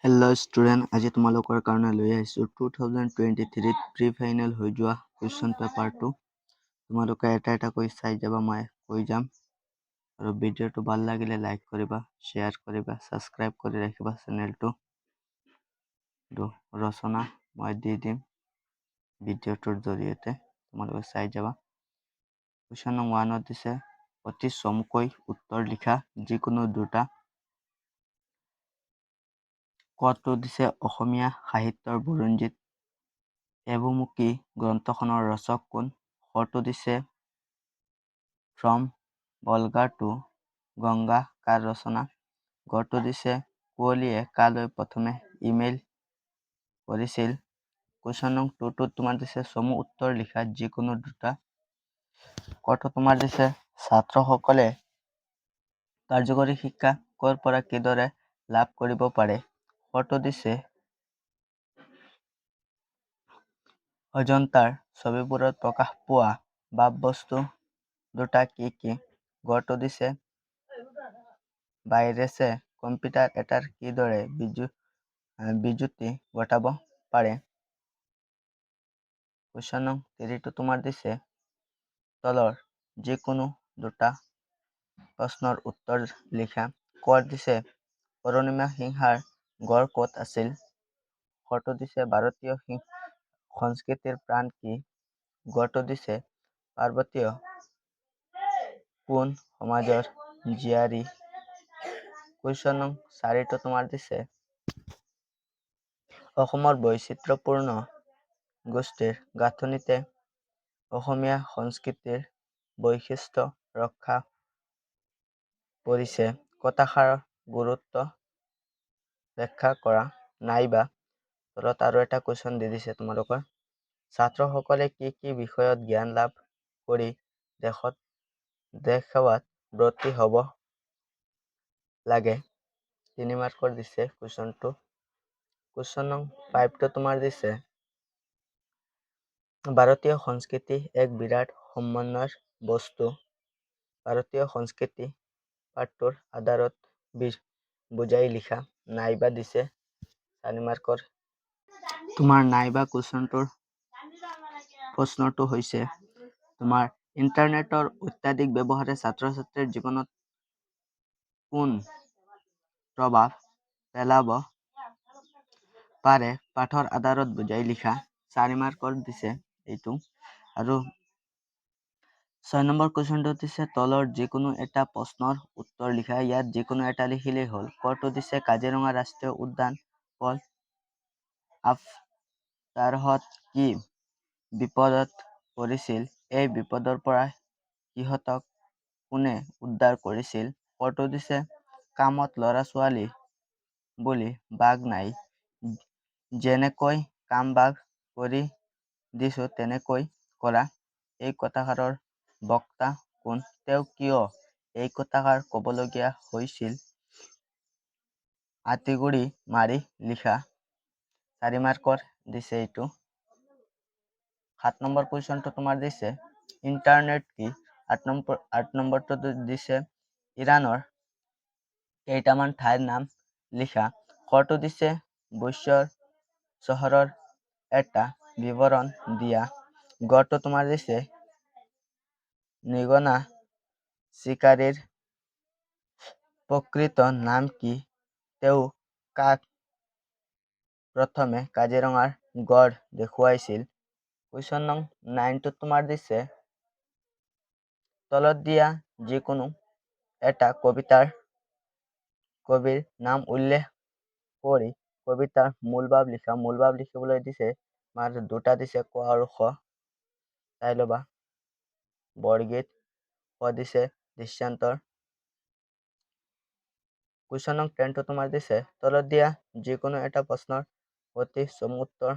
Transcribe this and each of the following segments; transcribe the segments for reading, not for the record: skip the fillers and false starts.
Hello' student, আজি তোমালোকৰ কাৰণে লৈ আহিছোঁ 2023 প্ৰি ফাইনেল হৈ যোৱা কুৱেশ্যন পেপাৰটো। তোমালোকে এটা এটাকৈ চাই যাবা, মই কৈ যাম। আৰু ভিডিঅ'টো ভাল লাগিলে লাইক কৰিবা, শ্বেয়াৰ কৰিবা, ছাবস্ক্ৰাইব কৰি ৰাখিবা চেনেলটো। ৰচনা মই দি দিম ভিডিঅ'টোৰ জৰিয়তে, তোমালোকে চাই যাবা। কুৱেশ্যন নং 1 দিছে অতি চমুকৈ উত্তৰ লিখা যিকোনো দুটা। কটো দিছে অসমীয়া সাহিত্যৰ বুৰঞ্জীত এবুমুখী গ্ৰন্থখনৰ ৰচক কোন? খটো দিছে ফ্ৰম ভলগা টু গংগা কাৰ ৰচনা? গটো দিছে কুঁৱলীয়ে কালৈ প্ৰথমে ইমেইল কৰিছিল? কুৱেশ্যন নং 2 তোমাৰ দিছে চমু উত্তৰ লিখা যিকোনো দুটা। কটো তোমাৰ দিছে ছাত্ৰসকলে কাৰ্যকৰী শিক্ষা ক'ৰ পৰা কিদৰে লাভ কৰিব পাৰে? ফটো দিছে অজন্তাৰ ছবিবোৰত প্ৰকাশ পোৱা বাব বস্তু দুটা কি কি? গটো দিছে ভাইৰাছে কম্পিউটাৰ এটাৰ কিদৰে বিজুতি ঘটাব পাৰে? কুৱেশ্যন নং 3 তোমাৰ দিছে তলৰ যিকোনো দুটা প্ৰশ্নৰ উত্তৰ লিখা। ক'ত দিছে অৰুণিমা সিংহাৰ গড় ক'ত আছিল? ফটো দিছে ভাৰতীয় সংস্কৃতিৰ প্ৰাণ কি? গটো দিছে পাৰ্বতীয় কোন সমাজৰ জীয়াৰী? কুৱেশ্যন নং 4 তোমাৰ দিছে অসমৰ বৈচিত্ৰ্যপূৰ্ণ গোষ্ঠীৰ গাঁথনিতে অসমীয়া সংস্কৃতিৰ বৈশিষ্ট্য ৰক্ষা পৰিছে। কথাষাৰৰ গুৰুত্ব ব্যাখ্যা কৰা, নাইবা তলত আৰু এটা কুৱেশ্যন দি দিছে তোমালোকৰ। ছাত্ৰসকলে কি কি বিষয়ত জ্ঞান লাভ কৰি দেশ সেৱাত ব্ৰতী হ'ব লাগে? 3 মাৰ্কৰ দিছে কুৱেশ্যনটো। কুৱেশ্যন নং 5 তোমাৰ দিছে ভাৰতীয় সংস্কৃতি এক বিৰাট সমন্বয়ৰ বস্তু। ভাৰতীয় সংস্কৃতি পাঠটোৰ আধাৰত বুজাই লিখা। নাইবা দিছে 4 মাৰ্কৰ। তোমাৰ নাইবা কুৱেশ্যনটোৰ প্ৰশ্নটো হৈছে তোমাৰ ইণ্টাৰনেটৰ অত্যাধিক ব্যৱহাৰে ছাত্ৰ ছাত্ৰীৰ জীৱনত কোন প্ৰভাৱ পেলাব পাৰে? পাঠৰ আধাৰত বুজাই লিখা। 4 মাৰ্কৰ দিছে এইটো। আৰু 6 নম্বৰ কুৱেশ্যনটো দিছে তলৰ যিকোনো এটা প্ৰশ্নৰ উত্তৰ লিখা। ইয়াত যিকোনো এটা লিখিলেই হ'ল। কটো দিছে কাজিৰঙা ৰাষ্ট্ৰীয় উদ্যান পল আফতাৰহত কি বিপদত পৰিছিল? এই বিপদৰ পৰা সিহঁতক কোনে উদ্ধাৰ কৰিছিল? কটো দিছে কামত ল'ৰা ছোৱালী বুলি বাগ নাই, যেনেকৈ কাম বাগ কৰি দিছো তেনেকৈ কৰা। এই কথাষাৰৰ বক্তা কোন? তেওঁ কিয় এই কথাষাৰ ক'বলগীয়া হৈছিল? আঁতিগুৰি মাৰি লিখা। 4 মাৰ্কৰ দিছে এইটো। 7 নম্বৰ কুৱেশ্যনটো তোমাৰ দিছে ইণ্টাৰনেট কি? 8 নম্বৰটো দিছে ইৰাণৰ কেইটামান ঠাইৰ নাম লিখা। খটো দিছে বৈশ্বৰ চহৰৰ এটা বিৱৰণ দিয়া। গটো তোমাৰ দিছে নিগনা চিকাৰীৰ প্ৰকৃত নাম কি? তেওঁ কাক প্ৰথমে কাজিৰঙাৰ গড় দেখুৱাইছিল? কুৱেশ্যন নং 9 তোমাৰ দিছে তলত দিয়া যিকোনো এটা কবিতাৰ কবিৰ নাম উল্লেখ কৰি কবিতাৰ মূল ভাৱ লিখা। মূল ভাৱ লিখিবলৈ দিছে দুটা দিছে ক আৰু খ। চাই ল'বা। বৰগীত, খ দিছে দৃষ্টান্তৰ। কুৱেশ্যন নং 10 তোমাৰ দিছে তলত দিয়া যিকোনো এটা প্ৰশ্নৰ অতি চমু উত্তৰ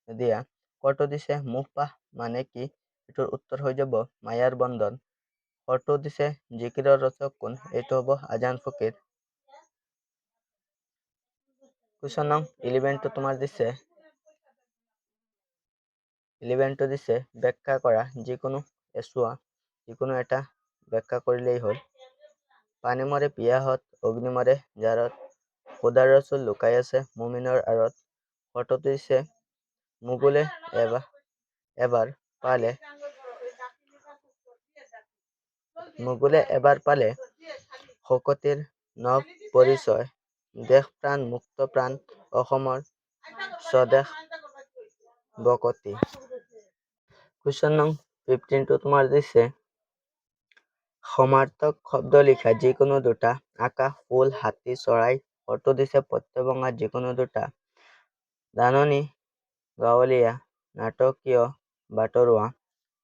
দিয়া। কটো দিছে মুখ-পাহ মানে কি? এইটোৰ উত্তৰ হৈ যাব মায়াৰ বন্ধন। খটো দিছে জিকিৰৰ ৰচক কোন? এইটো হ'ব আজান ফকীৰ। কুৱেশ্যন নং 11 তোমাৰ দিছে 11 দিছে ব্যাখ্যা কৰা যিকোনো এছোৱা। যিকোনো এটা ব্যাখ্যা কৰিলেই হ'ল। পানী মৰে পিয়াহত, অগ্নি মৰে জাৰত, খুদাৰ ৰচুল লুকাই আছে মুমিনৰ আঁৰত। ফটোটো দিছে মুগলে এবাৰ পালে শকতিৰ নৱ পৰিচয়। দেশ প্ৰাণ মুক্ত প্ৰাণ অসমৰ স্বদেশ বকতি। কুৱেশ্যন নং 15 টো তোমাৰ দিছে সমাৰ্থক শব্দ লিখা যিকোনো দুটা। আকাশ, ফুল, হাতী, চৰাই। ফটো দিছে প্ৰত্যভঙা যিকোনো দুটা। জাননী, গাঁৱলীয়া, নাটকীয়, বাটৰুৱা।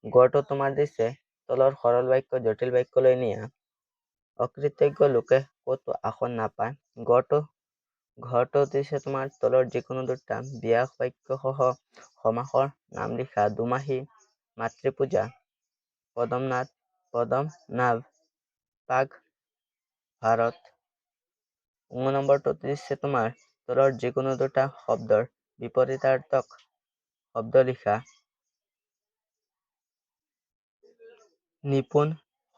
গড়টো তোমাৰ দিছে তলৰ সৰল বাক্য জটিল বাক্যলৈ নিয়া। অকৃতজ্ঞ লোকে ক'তো আসন নাপায়। ঘৰটো দিছে তোমাৰ তলৰ যিকোনো দুটা। বিয়া বাক্য সহ সমাসৰ নাম লিখা। দুমাহী, মাতৃপূজা, পদমনাভ, পাক, ভাৰত। 19 নম্বৰটো দিছে তোমাৰ তলৰ যিকোনো দুটা শব্দৰ বিপৰীতাৰ্থক শব্দ লিখা। নিপুণ,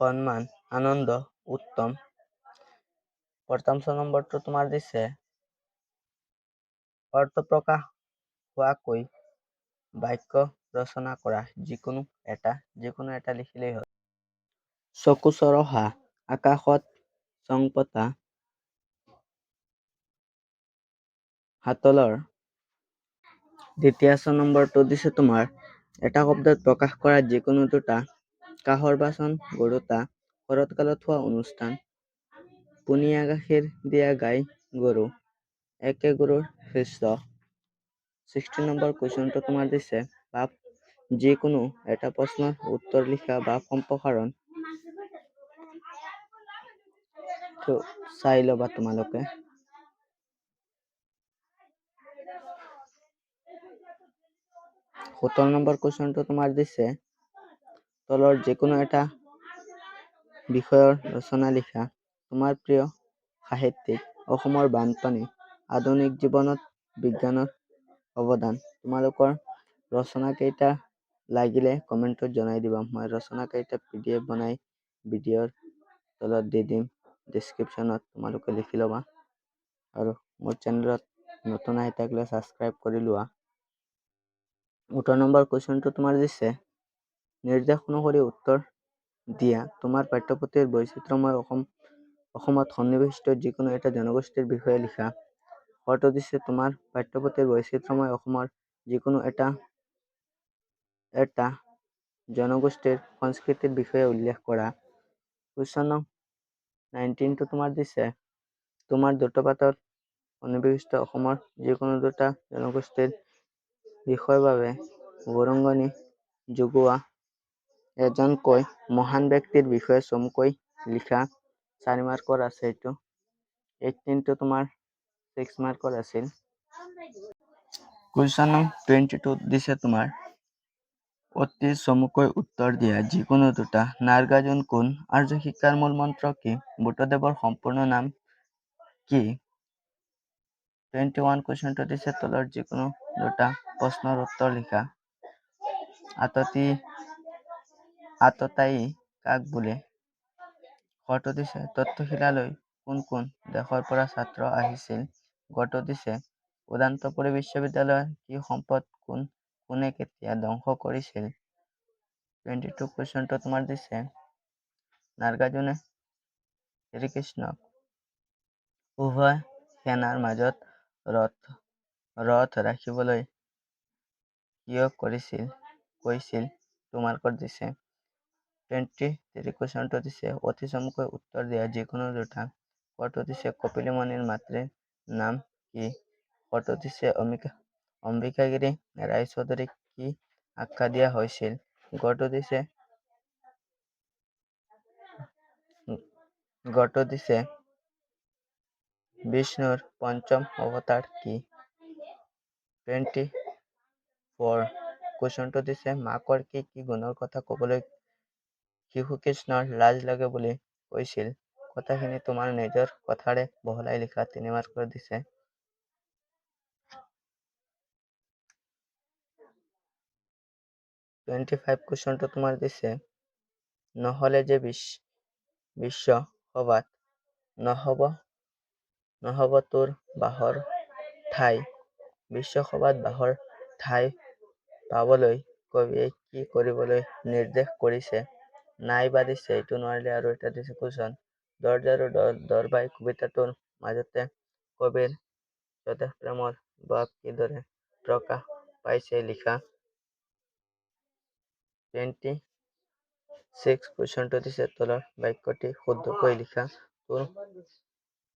সন্মান, আনন্দ, উত্তম। 15 নম্বৰটো তোমাৰ দিছে অৰ্থ প্ৰকাশ হোৱাকৈ বাক্য ৰচনা কৰা। যিকোনো এটা লিখিলেই হ'ল। চকু চৰহা, আকাশত চং পতা, হাতলৰ। 22 নম্বৰটো দিছে তোমাৰ এটা শব্দত প্ৰকাশ কৰা যিকোনো দুটা। কাঁহৰ বাচন, গৰুতা, শৰৎকালত হোৱা অনুষ্ঠান। পনীয়া গাখীৰ দিয়া গাই গৰু, একে গৰুৰ হৃষ্ট। 16 নম্বৰ কুৱেশ্যনটো তোমাৰ দিছে বাপ যিকোনো এটা প্ৰশ্নৰ উত্তৰ লিখা। বাপ সম্প্ৰসাৰণ চাই ল'বা তোমালোকে। 17 নম্বৰ কুৱেশ্যনটো তোমাৰ দিছে তলৰ যিকোনো এটা বিষয়ৰ ৰচনা লিখা। তোমাৰ প্ৰিয় সাহিত্যিক। অসমৰ বানপানী, আধুনিক জীৱনত বিজ্ঞানৰ অৱদান। তোমালোকৰ ৰচনা কেইটা লাগিলে কমেণ্টত জনাই দিবা। মই ৰচনা কেইটা PDF বনাই ভিডিঅ'ৰ তলত দি দিম ডিছক্ৰিপশ্যনত, তোমালোকে লিখি ল'বা। আৰু মোৰ চেনেলত নতুন আহি থাকিলে ছাবস্ক্ৰাইব কৰি লোৱা। 18 নম্বৰ কুৱেশ্যনটো তোমাৰ দিছে নিৰ্দেশ অনুসৰি উত্তৰ দিয়া। তোমাৰ পাঠ্যপুথিৰ বৈচিত্ৰ্যময় অসমত সন্নিৱিষ্ট যিকোনো এটা জনগোষ্ঠীৰ বিষয়ে লিখা। ফটো দিছে তোমাৰ পাঠ্যপুথিৰ বৈচিত্ৰ্যময় অসমৰ যিকোনো এটা জনগোষ্ঠীৰ সংস্কৃতিৰ বিষয়ে উল্লেখ কৰা। কুৱেশ্যন নং 19 টো তোমাৰ দিছে তোমাৰ দ্ৰুতপাঠত সন্নিৱিষ্ট অসমৰ যিকোনো দুটা জনগোষ্ঠীৰ বিষয়ৰ বাবে বৰঙণি যোগোৱা। এজনকৈ মহান ব্যক্তিৰ বিষয়ে চমুকৈ লিখা। 4 মাৰ্কৰ আছে এইটো। 18 টো তোমাৰ 6 মাৰ্কৰ আছিল। কুৱেশ্যন নং 22 দিছে তোমাৰ অতি চমুকৈ উত্তৰ দিয়া যিকোনো দুটা। নাগাৰ্জুন কোন? আৰ্য শিক্ষাৰ মূল মন্ত্ৰ কি? বুদ্ধদেৱৰ সম্পূৰ্ণ নাম কি? 21 কুৱেশ্যনটো দিছে তলৰ যিকোনো দুটা প্ৰশ্নৰ উত্তৰ লিখা। আততায়ী কাক বোলে? ফটো দিছে তক্ষশিলালৈ কোন কোন দেশৰ পৰা ছাত্ৰ আহিছিল? গড়টো দিছে উদান্তপুৰী বিশ্ববিদ্যালয়ৰ কি সম্পদ কোনে কেতিয়া ধ্বংস কৰিছিল? 22 কুৱেশ্যনটো তোমাৰ দিছে নাগাৰ্জুনে শ্ৰীকৃষ্ণক উভয় সেনাৰ মাজত ৰথ ৰাখিবলৈ কিয় কৈছিল? 2 মাৰ্কত দিছে। 23 কুৱেশ্যনটো দিছে অতি চমুকৈ উত্তৰ দিয়া যিকোনো দুটা। ফটো দিছে কপিলী মুনিৰ মাতৃৰ নাম কি? ফটো দিছে অম্বিকাগিৰি ৰায়চৌধুৰীক কি আখ্যা দিয়া হৈছিল? গড়টো দিছে বিষ্ণুৰ পঞ্চম অৱতাৰ কি? 24 কুৱেশ্যনটো দিছে মাকৰ কি কি গুণৰ কথা ক'বলৈ শিশু কৃষ্ণৰ লাজ লাগে বুলি কৈছিল? কথাখিনি তোমাৰ নিজৰ কথাৰে বহলাই লিখা। 3 মাৰ্কৰ দিছে। 25 কুৱেশ্যনটো তোমাৰ দিছে নহ'লে যে বিশ্ব সভাত নহ'ব নহ'ব তোৰ বাঁহৰ ঠাই। বিশ্বসভাত বাঁহৰ ঠাই পাবলৈ কবিয়ে কি কৰিবলৈ নিৰ্দেশ কৰিছে? নাইবা দিছে, এইটো নোৱাৰিলে আৰু এটা দিছে কুৱেশ্যন। দৰ্জা আৰু দৰবাই কবিতাটোৰ মাজতে কবিৰ স্বদেশ প্ৰেমৰ ভাৱ কিদৰে প্ৰকাশ পাইছে লিখা। 26 কুৱেশ্যনটো দিছে, তলৰ বাক্যটি শুদ্ধকৈ লিখা। তোৰ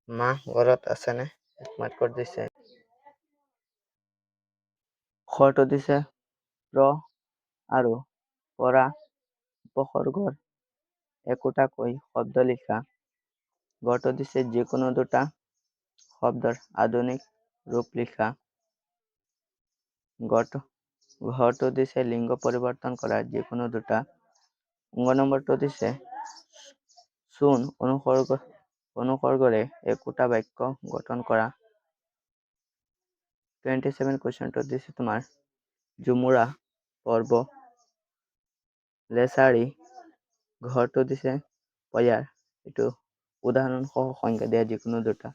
মা ঘৰত আছেনে? 1 মাৰ্কৰ দিছে। খটো দিছে প্ৰ আৰু পৰা উপসৰ্গৰ একোটাকৈ শব্দ লিখা। গটো দিছে যিকোনো দুটা শব্দৰ আধুনিক ৰূপ লিখা। ঘটো দিছে লিংগ পৰিৱৰ্তন কৰা যিকোনো দুটা। নম্বৰটো দিছে চোন অনুসৰ্গৰে একোটা বাক্য গঠন কৰা। 27 কুৱেশ্যনটো দিছে তোমাৰ ঝুমুৰা পৰ্ব লেচাৰী। ঘৰটো দিছে পয়াৰ, এইটো উদাহৰণ সহ সংজ্ঞা দিয়া যিকোনো দুটা।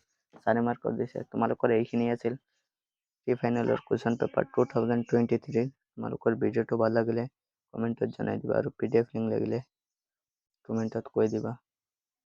4 মাৰ্কৰ দিছে। তোমালোকৰ এইখিনি আছিল প্ৰি ফাইনেলৰ কুৱেশ্যন পেপাৰ 2023। তোমালোকৰ ভিডিঅ'টো ভাল লাগিলে কমেণ্টত জনাই দিবা আৰু PDF লিংক লাগিলে কমেণ্টত কৈ দিবা।